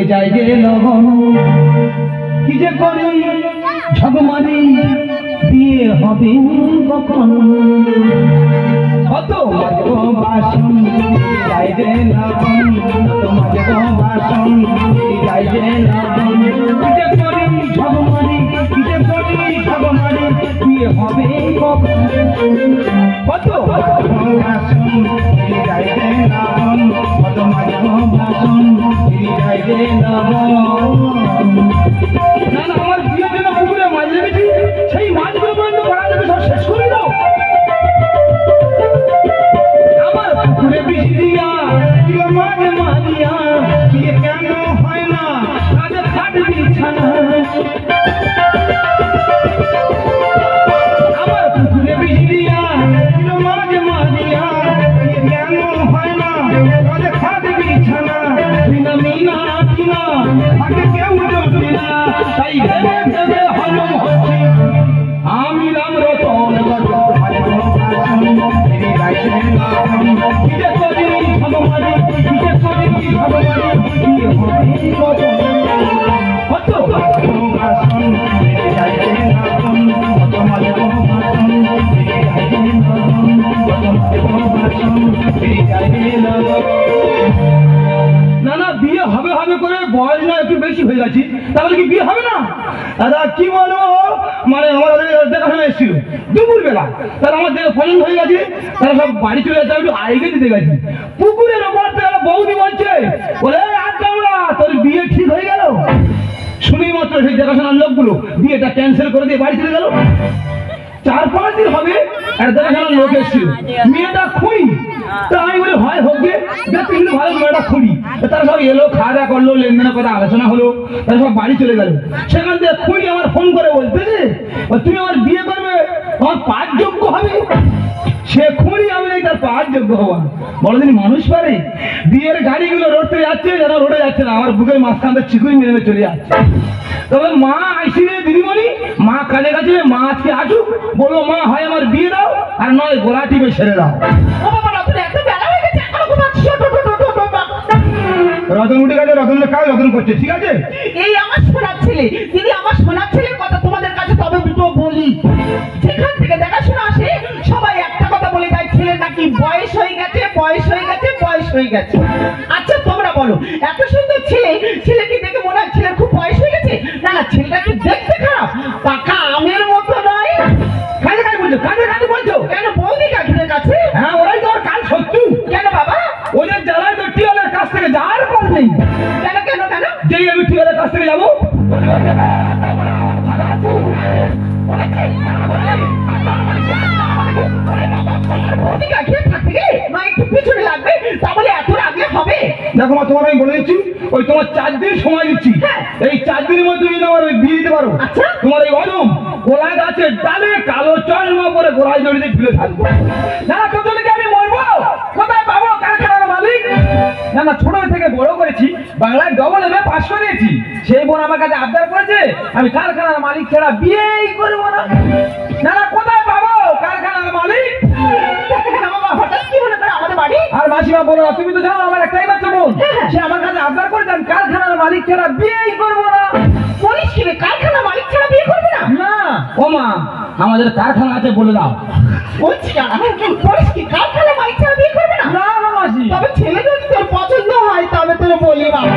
যাই যে লগন কি যে করি ঝগমারি বিয়ে হবে কখন কত বাজবো বাসন যাই যে লগন কত বাজবো বাসন যাই যে লগন কি যে করি ঝগমারি কি যে করি ঝগমারি বিয়ে হবে কখন কত বাজবো বাসন যাই যে লগন কত বাজবো বাসন যাই যে লগন না না আমার বিয়ের জন্য পুকুরে মাছ লেগেছি সেই মাছগুলো বন্ধ করা যাবে সব শেষ করে দাও আমার পুকুরে বিষ দিয়া দিও মাছ মারিয়া বিয়ে কেন হয় না কাজে খাট বিছানা আমার পুকুরে বিষ দিয়া দিও মাছ মারিয়া বিয়ে কেন হয় না কাজে খাট বিছানা বিনা মিনা কিনা আগে কেউ জমে না তাই ভেবে ভেবে হলম হচ্ছে আমি রাম রতন না না বিয়ে হবে হবে করে বয়স না একটু বেশি হয়ে গেছি তাহলে কি বিয়ে হবে না দাদা কি বলো মানে আমাদের দেখাশোনা এসেছিল দুপুর বেলা তাহলে আমার দেখে পছন্দ হয়ে গেছে তারা সব বাড়ি চলে যেতে একটু আইগে দিতে গেছি পুকুরের ওপর থেকে বৌদি বলছে বলে আজকামরা তোর বিয়ে ঠিক হয়ে গেল শুনেই মাত্র সেই দেখাশোনার লোকগুলো বিয়েটা ক্যান্সেল করে দিয়ে বাড়ি চলে গেল 4-5 দিন হবে একটা দেখাশোনার লোক এসেছিল মেয়েটা খুঁড়ি তা আমি বলি হয় হোক গে কিন্তু ভালো মেয়েটা খুঁড়ি তারা সব এলো খাওয়া দাওয়া করলো লেনদেনের কথা আলোচনা হলো তারা সব বাড়ি চলে গেল সেখান থেকে খুঁড়ি আমার ফোন করে বলতে যে তুমি আমার বিয়ে করবে আমার 5 যোগ্য হবে সে খুঁড়ি আমি তার 5 যোগ্য হওয়া বড়দিন মানুষ পারে বিয়ের গাড়িগুলো রোড থেকে যাচ্ছে যারা রোডে যাচ্ছে না আমার বুকের মাঝখান থেকে চিকুই মেরে চলে যাচ্ছে তবে মা আইসিলে দিদিমণি মা কাজে কাছে মা আজকে আসুক বলো মা হয় আমার বিয়ে দাও আর নয় গোলা টিপে ছেড়ে দাও রতন উঠে গেছে রতনের কাজ রতন করছে ঠিক আছে এই আমার শোনার ছেলে দিদি আমার শোনার ছেলের কথা তোমাদের কাছে তবে দুটো বলি সেখান থেকে দেখাশোনা আসে সবাই একটা কথা বলে যায় ছেলে নাকি বয়স হয়ে গেছে বয়স হয়ে গেছে বয়স হয়ে গেছে আচ্ছা তোমরা বলো এত সুন্দর ছেলে ছেলেকে দেখে মনে হয় ছেলের খুব বয়স হয়ে গেছে না না ছেলেটা কি দেখতে খারাপ পাকা আমের মতো নয় কাজে কাজ বলছো কাজে কাজ বলছো কেন বৌদি কাকিদের কাছে হ্যাঁ ওরাই তো কাল শত্রু কেন বাবা ওদের জ্বালায় তো টিওলের কাছ থেকে যাওয়ার পর নেই কেন কেন কেন যেই আমি টিওলের কাছ থেকে যাবো দেখো মা তোমার আমি বলে দিচ্ছি ওই তোমার 4 দিন সময় দিচ্ছি এই 4 দিনের মধ্যে তুমি আমার ওই বিয়ে দিতে পারো তোমার এই অদম গোলা গাছের ডালে কালো চশমা পরে গোড়ায় জড়িয়ে ঝুলে থাকবো না তোদেরকে আমি মরবো কোথায় পাবো কারখানার মালিক না না ছোট থেকে বড় করেছি বাংলায় ডবল এমএ পাস করেছি সেই বোন আমার কাছে আবদার করেছে আমি কারখানার মালিক ছাড়া বিয়েই করবো না না না কোথায় পাবো কারখানার মালিক হঠাৎ কি মনে করে আমাদের বাড়ি আর মাসিমা বলো তুমি তো জানো আমার একটাই বাচ্চা বোন সে আমার কাছে আবদার করেছে আমি কারখানার মালিক ছাড়া বিয়েই করবো না বলিস কি কারখানার মালিক ছাড়া বিয়ে করবে না না ও মা আমাদের কারখানা আছে বলে দাও বলছি বলিস কি কারখানার মালিক ছাড়া বিয়ে করবে না না না মাসি তবে ছেলে যদি তোর পছন্দ হয় তবে তোর বলি বাবা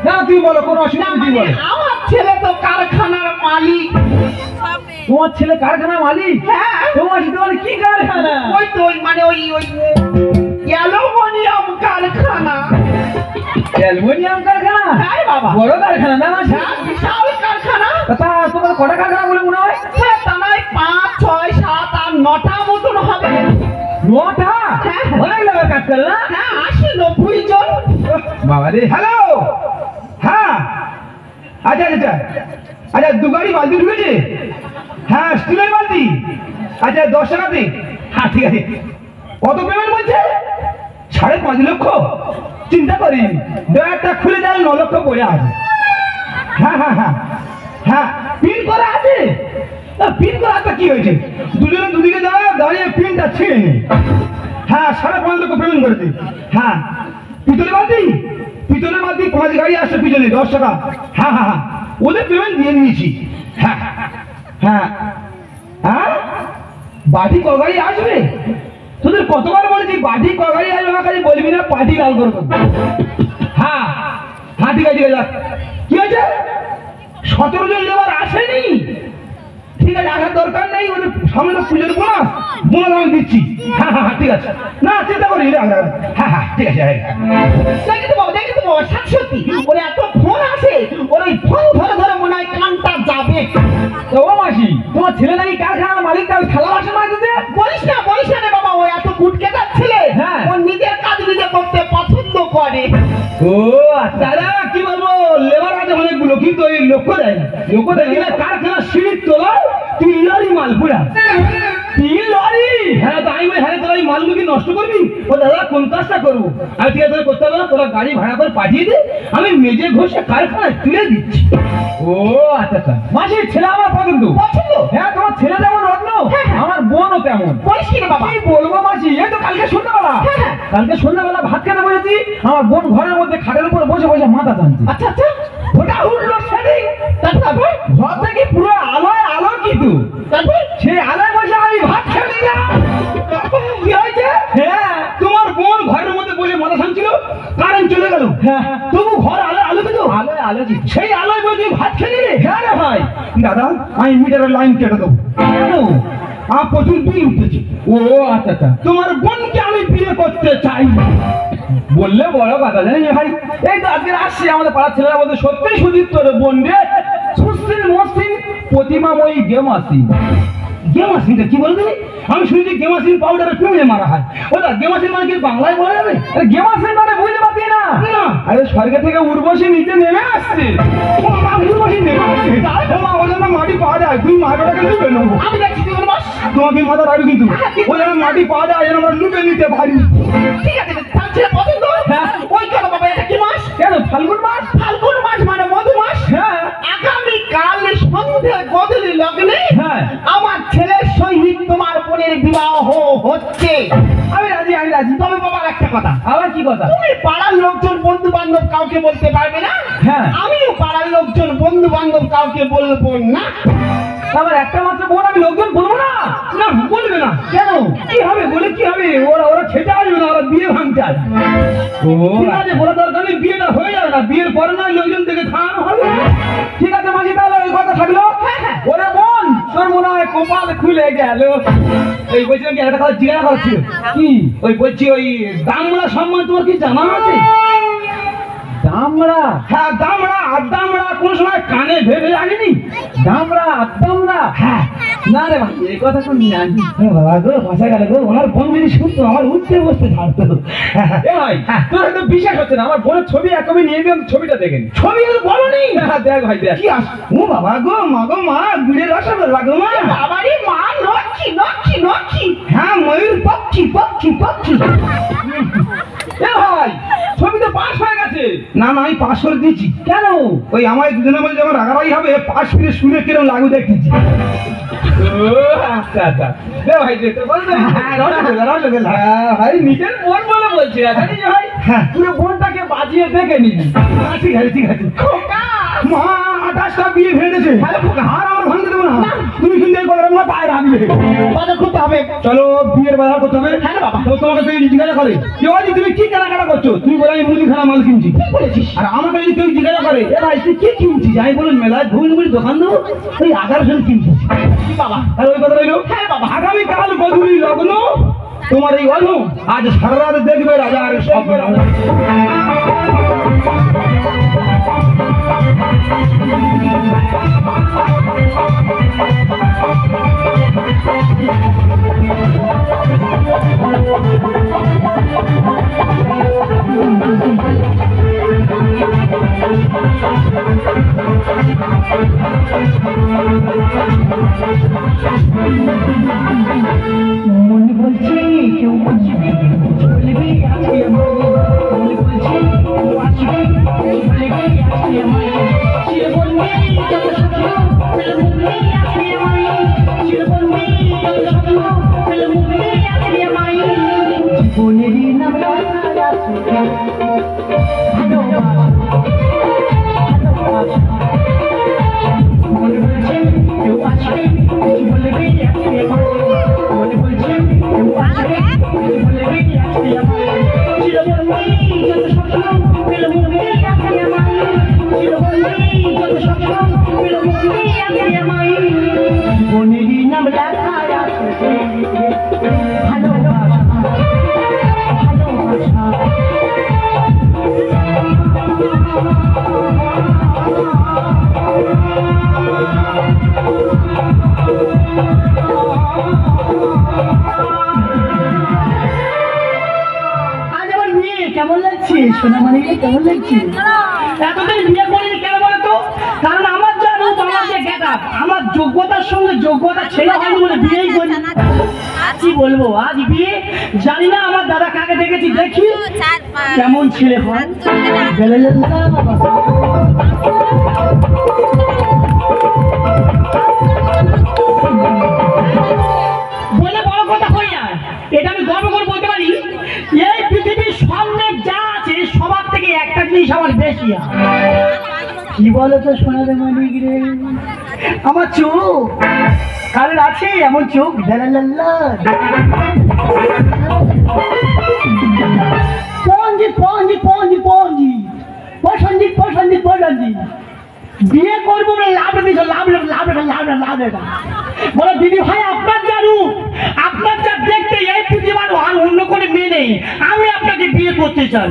না তুই বলো কোনো অসুবিধা নেই বলো আমার ছেলে তো কারখানার মালিক তোমার ছেলে কারখানার মালিক হ্যাঁ তোমার তোমার কি কারখানা ওই তো মানে ওই অ্যালুমিনিয়াম কারখানা অ্যালুমিনিয়াম কারখানা হ্যাঁ বাবা বড় কারখানা না মাসি বিশাল কারখানা তা তোমার কটা কারখানা বলে মনে হয় তা নয় 5, 6, 7 আর 9টা মতন হবে 9টা অনেক লোক কাজ করে না হ্যাঁ 80-90 জন বাবা রে হ্যালো হ্যাঁ আচ্ছা আচ্ছা আচ্ছা 2 গাড়ি বালতি ঢুকেছে হ্যাঁ স্টিলের বালতি আচ্ছা 10 টাকাতে হ্যাঁ ঠিক আছে কত পেমেন্ট বলছে 5.5 লক্ষ চিন্তা করি ডয়ারটা খুলে দেয় 9 লক্ষ পড়ে আছে হ্যাঁ হ্যাঁ হ্যাঁ হ্যাঁ পিন করা আছে পিন করা আছে কি হয়েছে দুজনে দুদিকে দাঁড়িয়ে পিনটা ছিঁড়ে নি হ্যাঁ 5.5 লক্ষ পেমেন্ট করেছে হ্যাঁ পিতলে বালতি পিছনে বাদ দিয়ে 5 গাড়ি আসছে পিছনে 10 টাকা। হ্যাঁ হ্যাঁ হ্যাঁ, ওদের পেমেন্ট দিয়ে নিয়েছি। হ্যাঁ হ্যাঁ হ্যাঁ, বাটি ক গাড়ি আসবে? তোদের কতবার বলেছি বাটি ক গাড়ি আসবে, আমার কাছে বলবি না, পাটি লাল করবো। হ্যাঁ হ্যাঁ, ঠিক আছে ঠিক আছে। কি আছে? 17 জন লেবার আসেনি? ঠিক আছে, আসার দরকার নেই, ওদের সামনে তো পুজোর বোনাস, বোনাস আমি দিচ্ছি। হ্যাঁ হ্যাঁ হ্যাঁ, ঠিক আছে, না চিন্তা করি। হ্যাঁ হ্যাঁ, ঠিক আছে। দেখি তো বাবা, সত্যি ওর এত ফোন আসে, ওর ওই ফোন ধরে ধরে মনে হয় কানটা যাবে। তো ও মাসি, তোমার ছেলে নাকি কারখানার মালিক, তার থালা বাসন মাজতে? বলিস না রে বাবা, ও এত কুটকেটা ছেলে, হ্যাঁ। ও নিজের কাজ নিজে করতে পছন্দ করে। ও আচ্ছা, দাদা কি বলবো, লেবার আছে অনেকগুলো, কিন্তু ওই লক্ষ্য দেয় না। লক্ষ্য দেয় না, কারখানার সিঁড়ির তলায় 3 লরি মাল পুরা। 3 লরি? হ্যাঁ, তো আমি হ্যাঁ, তোরা এই মালগুলো কি নষ্ট করবি? ও দাদা, কোন কাজটা করবো? আর ঠিক আছে, করতে হবে না, তোরা গাড়ি ভাড়া করে পাঠিয়ে দে, আমি মেজে ঘষে কারখানায় তুলে দিচ্ছি। ও আচ্ছা আচ্ছা, মাসির ছেলে আমার পছন্দ। হ্যাঁ, তোমার ছেলে যেমন রত্ন, আমার বোনও তেমন। বলিস কি রে বাবা? কি বলবো মাসি, এই তো কালকে সন্ধ্যাবেলা, কালকে সন্ধ্যাবেলা ভাত খেতে বসেছি, আমার বোন ঘরের মধ্যে খাটের উপর বসে বসে মাথা টানছে। আচ্ছা আচ্ছা, ওটা উঠলো সেদিন, তারপর ঘর থেকে পুরো আলোয় আলোকিত। তারপর সেই আলোয় বসে আমি ভাত খেলি না। কি হয়েছে? হ্যাঁ, তোমার বোন ঘরের মধ্যে বসে মাথা টানছিল, কারেন্ট চলে গেল। হ্যাঁ, তবু ঘর আলোয় আলোকিত, আলোয় আলোকিত। সেই আলোয় বসে ভাত খেলি রে। হ্যাঁ রে ভাই, দাদা আমি মিটারের লাইন কেটে দেবো। কেন? আমার প্রচুর বিল উঠেছে। ও আচ্ছা আচ্ছা, তোমার বোনকে আমি বিয়ে করতে চাই। বললে বড় কথা, জানি ভাই। এই তো আজকে আসছি, আমাদের পাড়ার ছেলেরা বলতে সত্যি সুদীপ তোর বোন রে, সুশ্রী মসৃণ প্রতিমাময়ী গেমাসি। গেমাসিনটা কি বলবি? আমি শুনেছি গেমাসিন পাউডারে পিউড়ে মারা হয়। ওটা গেমাসিন মানে কি বাংলায় বলা যাবে? গেমাসিন মানে বুঝতে পারছি না। আরে স্বর্গ থেকে উর্বশী নিচে নেমে আসছে। ও মা, উর্বশী নেমে আসছে। ও মা, ওই জন্য মাটি পাওয়া যায়, তুই মাটিটাকে লুটে নেবো। আমি দেখছি তুই ওর বস। তোমাকে মাথা রাখবি কিন্তু, ওই জন্য মাটি পাওয়া যায়, যেন আমরা লুটে নিতে পারি। ঠিক আছে, তার ছেলে পছন্দ। হ্যাঁ। ওই কথা বাবা, এটা কি মাস? কেন? ফাল্গুন মাস। ফাল্গুন মাস মানে মধু মাস। হ্যাঁ। আগামী কাল সন্ধ্যে গধূলি লগ্নে হ্যাঁ। আমার ছেলের সহিত তোমার বোনের বিবাহ হচ্ছে। আমি রাজি, আমি রাজি। তবে বাবার একটা কথা, আবার কি কথা? তুমি পাড়ার লোকজন বন্ধু বান্ধব কাউকে বলতে পারবে না। হ্যাঁ। আমিও পাড়ার লোকজন বন্ধু বান্ধব কাউকে বলবো না। আমার একটা মাত্র বোন, আমি লোকজন বলবো না? না, বলবে না। কেন? কি হবে? বলে কি হবে? ওরা খেতে আসবে না, ওরা বিয়ে ভাঙতে আসবে। ও ঠিক আছে, বলা দরকার নেই, বিয়েটা হয়ে যাবে না, বিয়ের পরে নয় লোকজন থেকে খাওয়ানো হবে। ঠিক আছে মাঝি, তাহলে ওই কথা থাকলো। ওরে বোন, তোর মনে হয় কপাল খুলে গেল। এই বলছিলাম কি, একটা কথা জিজ্ঞাসা করা ছিল। কি? ওই বলছি, ওই দামড়া সম্বন্ধে তোমার কি জানা আছে? দামড়া? হ্যাঁ, দামড়া আর দামড়া কোন সময় কানে ভেবে আসেনি? দামড়া আর দামড়া? হ্যাঁ। না রে ভাই, এই কথা তো নিয়ে আসি। বাবা গো, ভাষা গেল গো, ওনার বোন যদি শুনতো আমার উঠতে বসতে ছাড়তো। এ ভাই, তোর হয়তো বিশ্বাস হচ্ছে না, আমার বোনের ছবি এক কপি নিয়ে গেলাম, ছবিটা দেখেন। ছবি তো বলনি? হ্যাঁ, দেখ ভাই দেখ। কি আস? ও বাবা গো, মা গো মা, গুড়ের রসগোল্লা গো মা। বাবারে মা, লক্ষ্মী লক্ষ্মী লক্ষ্মী। হ্যাঁ, ময়ূর পক্ষী পক্ষী পক্ষী। এ ভাই, ছবি তো পাস হয়ে গেছে। না না, আমি পাস করে দিয়েছি। কেন? ওই আমার দুজনের মধ্যে যখন রাগারাগি হবে, পাস ফিরে শুনে কিরম লাগু দেখতেছি। ও আচ্ছা আচ্ছা, দে ভাই দে, তো বলতে রসগোল্লা রসগোল্লা। হ্যাঁ ভাই, নিজের বোন বলে বলছি, জানিস ভাই? হ্যাঁ, পুরো বোনটাকে বাজিয়ে দেখে নিবি। ঠিক আছে ঠিক আছে। মা, 28টা বিয়ে ভেঙেছে। আর আমার ভাঙতে দেবো না। তুমি কিন্তু এই কথাটা আমার পায়ে রাখবে। বাজার করতে হবে। চলো, বিয়ের বাজার করতে হবে। হ্যাঁ বাবা। তো তোমাকে তো জিজ্ঞাসা করে, তুমি কি কেনাকাটা করছো? তুমি বলে আমি মুদিখানা মাল কিনছি। ঠিক বলেছিস। আর আমাকে যদি কেউ জিজ্ঞাসা করে, এ ভাই তুই কি কিনছিস? আমি বলুন মেলায় ভুল দোকান দেবো, ওই 1100 কিনছি। বাবা, আর ওই কথা রইলো। হ্যাঁ বাবা। আগামীকাল গধূলি লগ্ন, তোমার এই অনু আজ সারা রাত দেখবে রাজার স্বপ্ন। মনে বলছি কেউ আসবে, বলবি আজকে মনে বলছি কেউ আসবে, বলবি আজকে সে বলবি যত স্বপ্ন বলবি আজকে সে বলবি যত স্বপ্ন বলবি আজকে জীবনেরই না সোনা মানে কেমন লাগছে? এতদিন বিয়ে করিনি কেন বলো তো? কারণ আমার যা রূপ, আমার যে গেটআপ, আমার যোগ্যতার সঙ্গে যোগ্যতা ছেলে হয়নি বলে বিয়েই করি। কি বলবো, আজ বিয়ে জানি না আমার দাদা কাকে দেখেছি, দেখি কেমন ছেলে হয়। বলে বড় কথা কই না, এটা আমি গর্ব করে বলতে পারি, এই পৃথিবীর সামনে যা আছে সবার থেকে একটা জিনিস আমার বেশি। কি বলো তো সোনারে মানিক রে, আমার চোখ। কারণ আছে এমন চোখ, পঞ্জি পঞ্জি পঞ্জি পঞ্জি পছন্দি পছন্দি পছন্দি। বিয়ে করবো বলে লাভ দিয়েছ, লাভ লাভ লাভ লাভ। বলো দিদি ভাই, আপনার যা রূপ, আপনার যা দেখতে, এই পৃথিবীর আর অন্য কোনো মেয়ে নেই, আমি আপনাকে বিয়ে করতে চাই।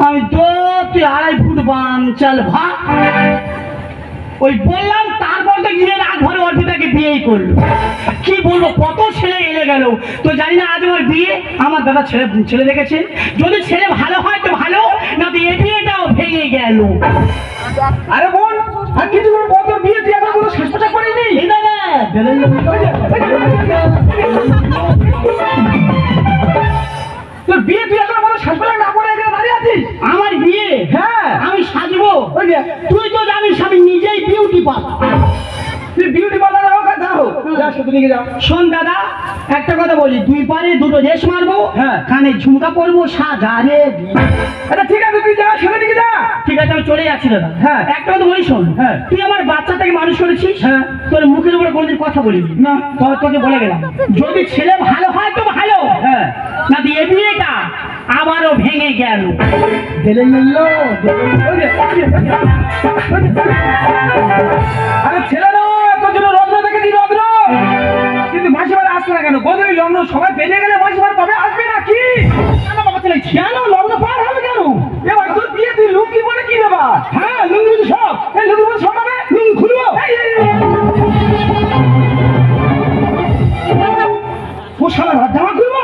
আমি তো তুই 2.5 ফুট বাঞ্চাল ভাগ ওই বললাম, তারপর তো গিয়ে রাত ভরে অর্পিতাকে বিয়েই করলো। কি বলবো, কত ছেলে এলে গেল, তো জানি না আজ আমার বিয়ে আমার দাদা ছেলে ছেলে দেখেছে। যদি ছেলে ভালো হয় তো ভালো, না তো এই বিয়েটাও ভেঙে গেল। আরে বোন, আর কিছু বলতো, বিয়ে তুই এখন কোনো শেষ পোশাক করিনি? তোর বিয়ে তুই এখন কোনো শেষ পোশাক না পরে এখানে দাঁড়িয়ে আছিস? আমার বিয়ে? হ্যাঁ, আমি সাজবো। তুই তো জানিস আমি নিজেই বিউটি পার্লার। তুই বিউটি পার্লার যাও, শুধু নিয়ে যাও। শোন দাদা, একটা কথা বলি, 2 পারে 2টো রেশ মারবো, হ্যাঁ, কানে ঝুমকা পরবো, সাজারে। আচ্ছা ঠিক আছে, তুই যা, শুনে দিকে যা। ঠিক আছে, আমি চলে যাচ্ছি দাদা। হ্যাঁ, একটা কথা বলি শোন, হ্যাঁ, তুই আমার বাচ্চাটাকে মানুষ করেছিস, হ্যাঁ, তোর মুখের উপরে কোনোদিন কথা বলিনি না, তোকে বলে গেলাম, যদি ছেলে ভালো হয় তো ভালো, হ্যাঁ, না দিয়ে বিয়েটা আবারও ভেঙে গেল। আরে ছেলে তোর জন্য রত্ন দেখেছি, রত্ন। কিন্তু মাসিমার আসবে না কেন? গোদরি লগ্ন সবাই পেরে গেলে মাসিমার তবে আসবে না কি? কেন লগ্ন পার হবে কেন? এবার তোর বিয়ে, তুই লুঙ্গি বলে কি ব্যাপার? হ্যাঁ, লুঙ্গি বুঝি সব। এই লুঙ্গি বলে সব হবে, লুঙ্গি খুলবো। ও শালা জামা খুলবো,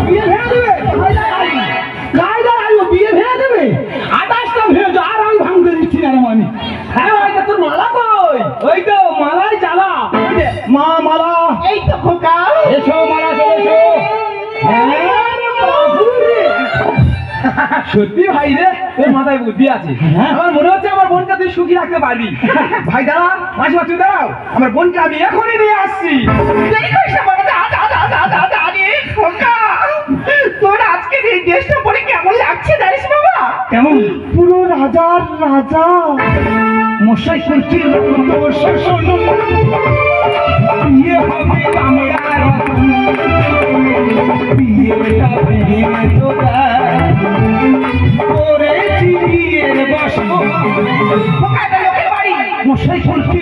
বিয়ে ভেঙে দেবে, কায়দায় আইবো, বিয়ে ভেঙে দেবে। 28টা ভেঙে, আর আমি ভাঙতে দিচ্ছি না মানে। হ্যাঁ ভাই, তোর মালা কই? ওই তো মালাই জ্বালা। মা মালা, এই তো খোকা, এসো মালা চলে এসো। সত্যি ভাই রে, তোর মাথায় বুদ্ধি আছে। আমার মনে হচ্ছে আমার বোনকে তুই সুখী রাখতে পারবি। ভাই দাঁড়া, মাসিমা তুই দাঁড়াও, আমার বোনকে আমি এখনই নিয়ে আসছি। তোর আজকে এই ড্রেসটা পরে কেমন লাগছে জানিস বাবা? কেমন? পুরো রাজার রাজা। মশাই করছি বিয়ে হবে আমার, বিয়েটা ভেঙে মশাই করছি